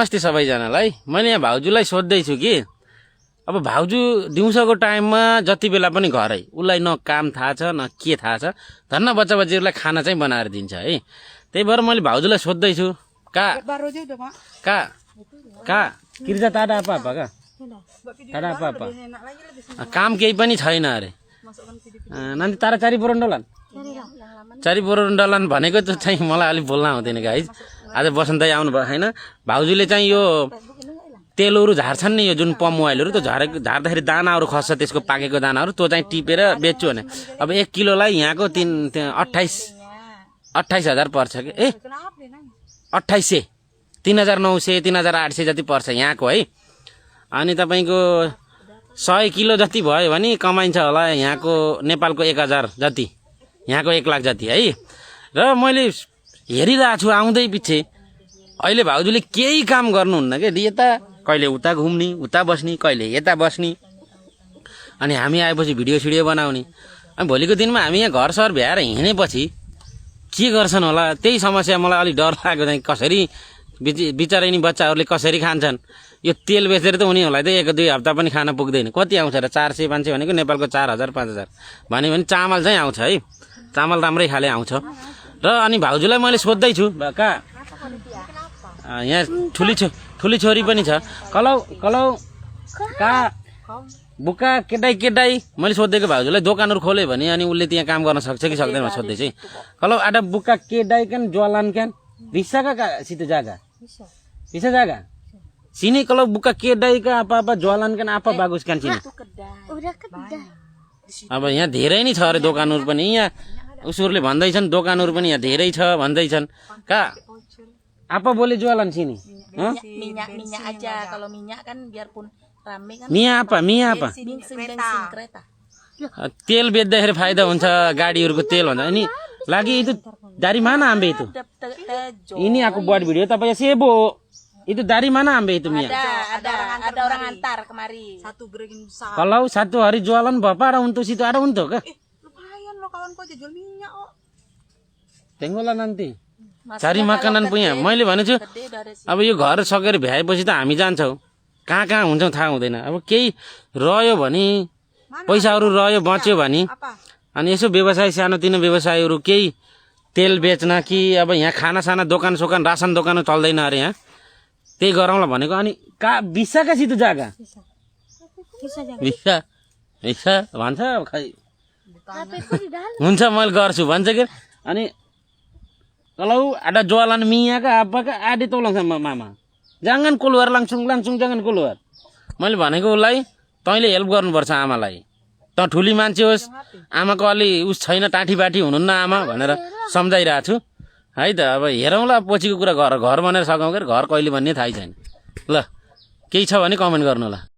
नमस्ते सबैजनालाई। मैले यहाँ भाउजूलाई सोध्दैछु कि अब भाउजू दिउँसोको टाइममा जति बेला पनि घरै, उसलाई न काम थाहा छ न के थाहा छ, धन्न बच्चा बच्चीहरूलाई खाना चाहिँ बनाएर दिन्छ है। त्यही भएर मैले भाउजूलाई सोध्दैछु का किर्जा टाटा आपा का टाटा आपा काम केही पनि छैन अरे। नानी तारा चारी बोरन्डलान भनेको त चाहिँ मलाई अलिक बोल्न आउँदैन गाइज। आज बसन्त दाइ आउनु भयो हैन। भाउजूले चाहिँ यो तेलहरू झार्छन् नि, यो जुन पम मोबाइलहरू त झार्दाखेरि दानाहरू खस्छ, त्यसको पाकेको दानाहरू त्यो चाहिँ टिपेर बेच्छु भने अब 1 किलोलाई यहाँको 28,000 पर्छ कि 2800 3,900 3,800 जति पर्छ यहाँको है। अनि तपाईको 100 किलो जति भयो भने कमाइन्छ होला यहाँको नेपालको 1,000 जति, यहाँको 1 लाख जति है। र मैले हेरिरहेको छु आउँदै पछि अहिले भाउजूले केही काम गर्नुहुन्न के, यता कहिले उता घुम्ने, उता बस्ने, कहिले यता बस्ने, अनि हामी आएपछि भिडियो सिडियो बनाउने। अनि भोलिको दिनमा हामी यहाँ घर सहर भ्याएर हिँडेपछि के गर्छन् होला, त्यही समस्या मलाई अलिक डर लाग्यो। चाहिँ कसरी बिचारै नि बच्चाहरूले कसरी खान्छन्, यो तेल बेचेर त उनीहरूलाई त 1-2 हप्ता पनि खान पुग्दैन। कति आउँछ र 400-500 भनेको नेपालको 4,000-5,000 भन्यो भने चामल चाहिँ आउँछ है, चामल राम्रै खाले आउँछ। र अनि भाउजूलाई मैले सोध्दैछु यहाँ ठुली छोरी पनि छ, कलौ का बुका केटाई मैले सोधेको भाउजूलाई दोकानहरू खोल्यो भने अनि उसले त्यहाँ काम गर्न सक्छ कि सक्दैन सोध्दैछु है। कलौ आडा बुका केटाई क्यान ज्वालान क्यान रिसा का सित जागा सिनी कलौ बुका केटाई का apa ज्वालान क्यान apa bagus kan sini। अब यहाँ धेरै नै छ अरे दोकानहरू पनि, यहाँ उसुरले भन्दैछन् दोकानहरू पनि यहाँ धेरै छ भन्दैछन्। का apa boleh jualan sini? Minyak aja, kalau minyak kan biarpun rame kan. Minyak apa? Bensin kereta. तेल बेच्दाखेरि फाइदा हुन्छ, गाडीहरूको तेल हुन्छ। अनि लागि itu dari mana ambil itu? Ini aku buat video tapi sibuk. Itu dari mana ambil itu minyak? Ada orang antar kemari. Satu gerigin besar. Kalau satu hari jualan Bapak ada untuk situ, ada untuk kah? Lumayan lo kawanku aja jual minyak kok. Tengoklah nanti. Cari makanan punya। मैले भनेछु अब यो घर सकेर भ्याएपछि त हामी जान्छौँ, कहाँ हुन्छौँ थाहा हुँदैन। अब केही रह्यो भने, पैसाहरू रह्यो बच्यो भने अनि यसो व्यवसाय, सानोतिनो व्यवसायहरू केही तेल बेच्न कि अब यहाँ खानासाना दोकान सोकान रासन दोकान चल्दैन अरे यहाँ, त्यही गरौँला भनेको। अनि बिसा का सिधो जागा बिसा भन्छ खै हुन्छ मैले गर्छु भन्छ के। अनि kalau ada jualan minyak apakah ada tolong sama mama, jangan keluar langsung jangan keluar। मैले भनेको उसलाई तैँले हेल्प गर्नुपर्छ आमालाई, त ठुली मान्छे होस्, आमाको अलि उस छैन, टाठी बाठी हुनुहुन्न आमा भनेर सम्झाइरहेको छु है त। अब हेरौँला पछिको कुरा, घर बनेर सघाउँ के घर कहिले भन्ने थाहै छैन। ल केही छ भने कमेन्ट गर्नु होला।